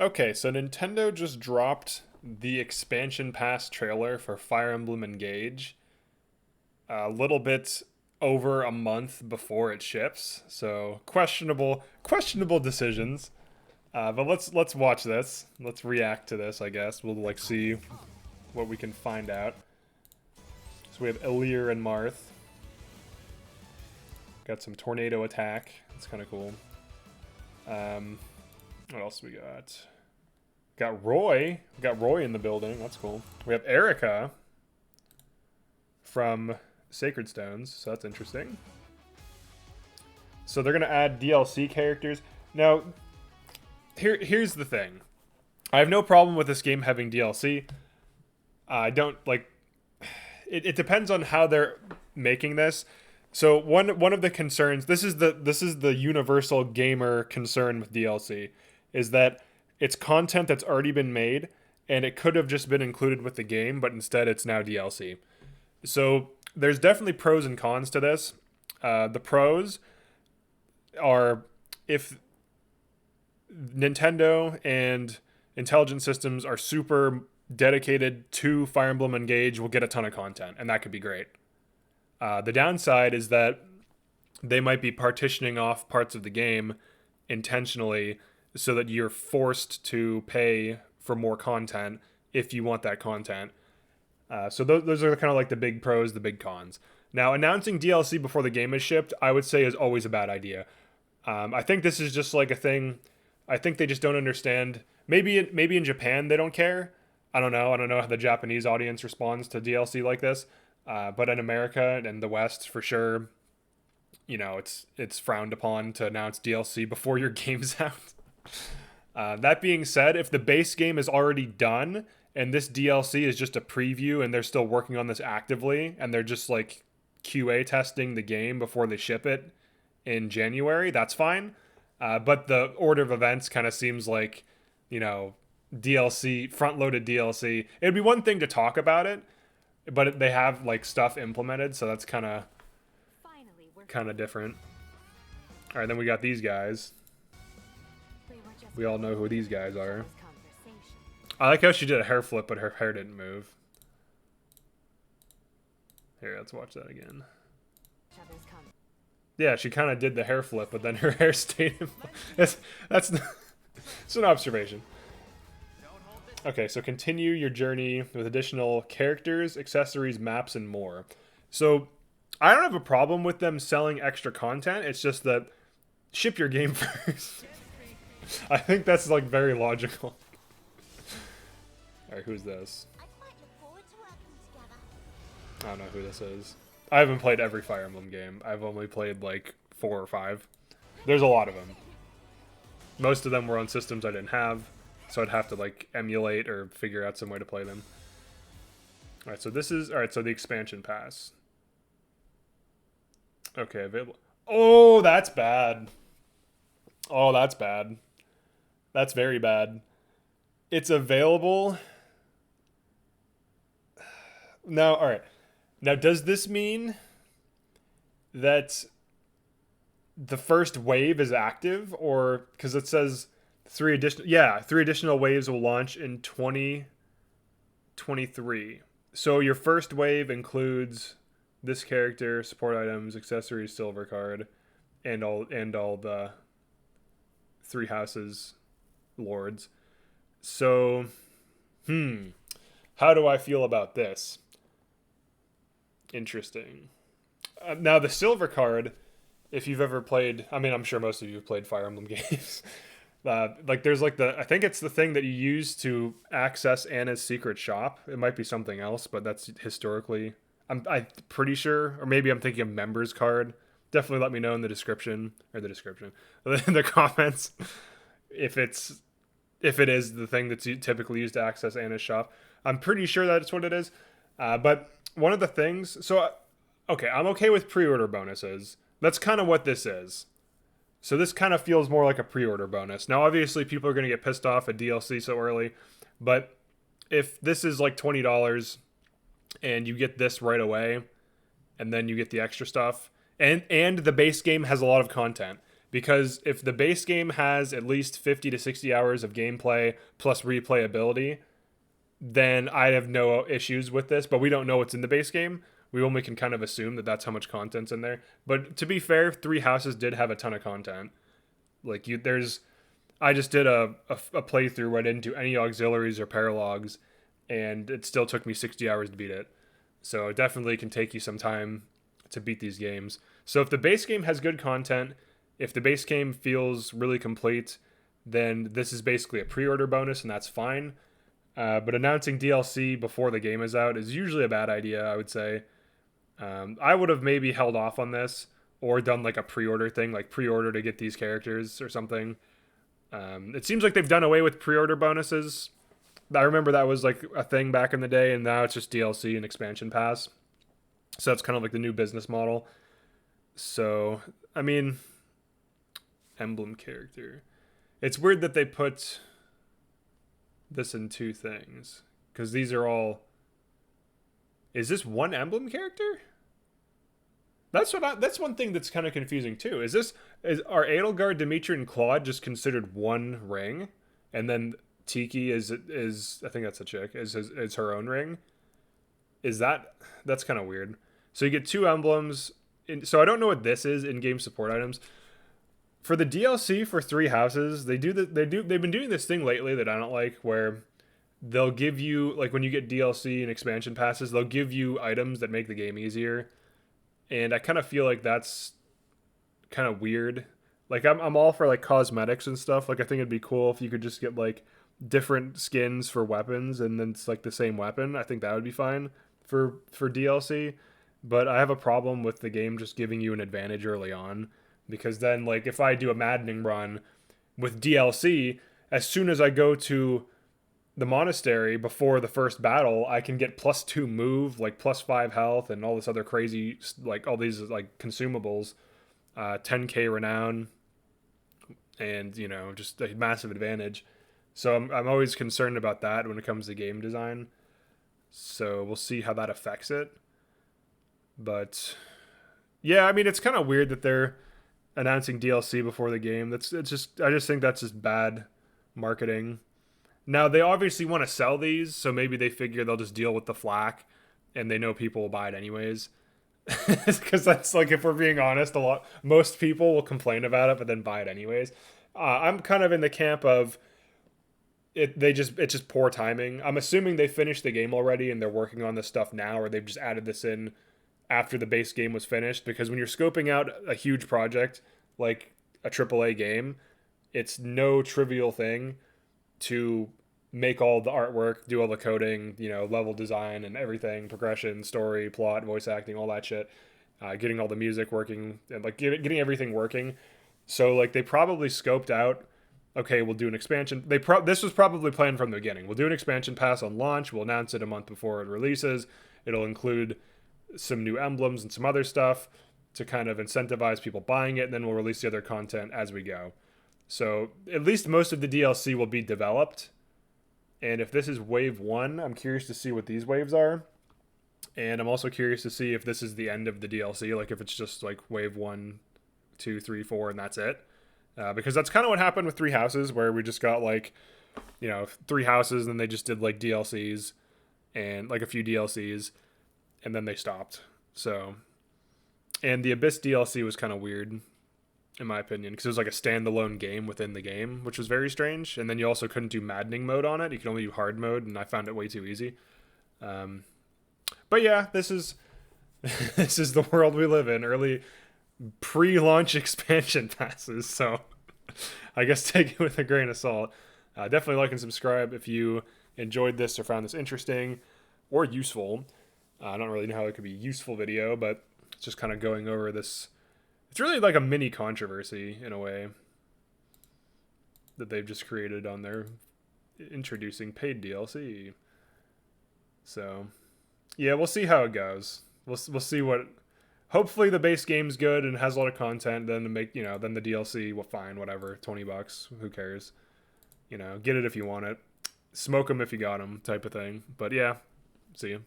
Okay, so Nintendo just dropped the expansion pass trailer for Fire Emblem Engage a little bit over a month before it ships. So questionable decisions. But let's watch this. Let's react to this. I guess we'll like see what we can find out. So we have Ilir and Marth. Got some tornado attack. That's kind of cool. What else we got? Got Roy. We got Roy in the building. That's cool. We have Erica from Sacred Stones, so that's interesting. So they're gonna add DLC characters. Now, here's the thing. I have no problem with this game having DLC. I don't like. It depends on how they're making this. So one of the concerns, this is the universal gamer concern with DLC, is that it's content that's already been made and it could have just been included with the game, but instead it's now DLC. So there's definitely pros and cons to this. The pros are if Nintendo and Intelligent Systems are super dedicated to Fire Emblem Engage, we'll get a ton of content, and that could be great. The downside is that they might be partitioning off parts of the game intentionally so that you're forced to pay for more content if you want that content. So those are kind of like the big pros, the big cons. Now, announcing DLC before the game is shipped, I would say is always a bad idea. I think this is just like a thing. I think they just don't understand. Maybe in Japan they don't care. I don't know. I don't know how the Japanese audience responds to DLC like this. But in America and the West, for sure, you know, it's frowned upon to announce DLC before your game's out. That being said, if the base game is already done and this DLC is just a preview and they're still working on this actively and they're just like QA testing the game before they ship it in January, that's fine. But the order of events kind of seems like, you know, DLC, front-loaded DLC. It'd be one thing to talk about it, but they have like stuff implemented, so that's kind of different. All right, then we got these guys. We all know who these guys are. I like how she did a hair flip, but her hair didn't move. Here, let's watch that again. Yeah, she kind of did the hair flip, but then her hair stayed in place. That's it's an observation. Okay, so continue your journey with additional characters, accessories, maps, and more. So I don't have a problem with them selling extra content. It's just that ship your game first. I think that's like very logical. Alright, who's this? I don't know who this is. I haven't played every Fire Emblem game. I've only played like 4 or 5. There's a lot of them. Most of them were on systems I didn't have, so I'd have to like emulate or figure out some way to play them. Alright, so this is... Alright, so the expansion pass. Okay, available... Oh, that's bad. Oh, that's bad. That's very bad. It's available... Now, alright. Now, does this mean that the first wave is active? Or, because it says 3 additional waves will launch in 2023. So your first wave includes this character, support items, accessories, silver card, and all the 3 houses lords. So, how do I feel about this? Interesting. Now the silver card, if you've ever played, I mean, I'm sure most of you have played Fire Emblem games. Like there's like I think it's the thing that you use to access Anna's secret shop. It might be something else, but that's historically, I'm pretty sure, or maybe I'm thinking of members card. Definitely let me know in the description, in the comments, if it is the thing that's typically used to access Anna's shop. I'm pretty sure that's what it is. But one of the things, so, okay, I'm okay with pre-order bonuses. That's kind of what this is. So this kind of feels more like a pre-order bonus. Now, obviously, people are going to get pissed off at DLC so early, but if this is like $20 and you get this right away, and then you get the extra stuff, and the base game has a lot of content. because if the base game has at least 50 to 60 hours of gameplay plus replayability, then I have no issues with this. But we don't know what's in the base game. We only can kind of assume that that's how much content's in there. But to be fair, Three Houses did have a ton of content. Like I just did a playthrough where I didn't do any auxiliaries or paralogs, and it still took me 60 hours to beat it. So it definitely can take you some time to beat these games. So if the base game has good content, if the base game feels really complete, then this is basically a pre-order bonus, and that's fine. But announcing DLC before the game is out is usually a bad idea, I would say. I would have maybe held off on this or done like a pre-order thing, like pre-order to get these characters or something. It seems like they've done away with pre-order bonuses. I remember that was like a thing back in the day, and now it's just DLC and expansion pass. So that's kind of like the new business model. So, I mean, emblem character. It's weird that they put this in two things, because these are all... Is this one emblem character? That's one thing that's kind of confusing too. Are Edelgard, Dimitri, and Claude just considered one ring, and then Tiki is I think that's a chick, is her own ring? That's kind of weird. So you get two emblems. So I don't know what this is in game support items. For the DLC for Three Houses, they've been doing this thing lately that I don't like, where they'll give you, like, when you get DLC and expansion passes, they'll give you items that make the game easier. And I kind of feel like that's kind of weird. Like, I'm all for like cosmetics and stuff. Like, I think it'd be cool if you could just get like different skins for weapons and then it's like the same weapon. I think that would be fine for DLC. But I have a problem with the game just giving you an advantage early on, because then, like, if I do a maddening run with DLC, as soon as I go to the monastery before the first battle, I can get +2 move, like +5 health, and all this other crazy, like all these like consumables, 10k renown, and just a massive advantage. So I'm always concerned about that when it comes to game design. So we'll see how that affects it. But yeah, I mean, it's kind of weird that they're announcing DLC before the game. I just think that's just bad marketing. Now, they obviously want to sell these, so maybe they figure they'll just deal with the flack, and they know people will buy it anyways. Because that's, like, if we're being honest, most people will complain about it, but then buy it anyways. I'm kind of in the camp of it's just poor timing. I'm assuming they finished the game already, and they're working on this stuff now, or they've just added this in after the base game was finished. Because when you're scoping out a huge project like a AAA game, it's no trivial thing to make all the artwork, do all the coding, level design and everything, progression, story, plot, voice acting, all that shit, getting all the music working, and like getting everything working. So like they probably scoped out, okay, we'll do an expansion. This was probably planned from the beginning. We'll do an expansion pass on launch. We'll announce it a month before it releases. It'll include some new emblems and some other stuff to kind of incentivize people buying it, and then we'll release the other content as we go. So at least most of the DLC will be developed. And if this is wave 1, I'm curious to see what these waves are. And I'm also curious to see if this is the end of the DLC, like if it's just like wave 1, 2, 3, 4, and that's it. Because that's kind of what happened with Three Houses, where we just got like, 3 houses, and then they just did like DLCs and like a few DLCs, and then they stopped. So, and the Abyss DLC was kind of weird, in my opinion, because it was like a standalone game within the game, which was very strange. And then you also couldn't do maddening mode on it. You could only do hard mode, and I found it way too easy. But yeah, this is the world we live in. Early pre-launch expansion passes. So I guess take it with a grain of salt. Definitely like and subscribe if you enjoyed this or found this interesting or useful. I don't really know how it could be a useful video, but it's just kind of going over this. It's really like a mini controversy in a way that they've just created on their introducing paid DLC. So, yeah, we'll see how it goes. We'll see what. Hopefully the base game's good and has a lot of content. Then then the DLC, well, fine, whatever, $20, who cares? Get it if you want it, smoke them if you got them, type of thing. But yeah, see you.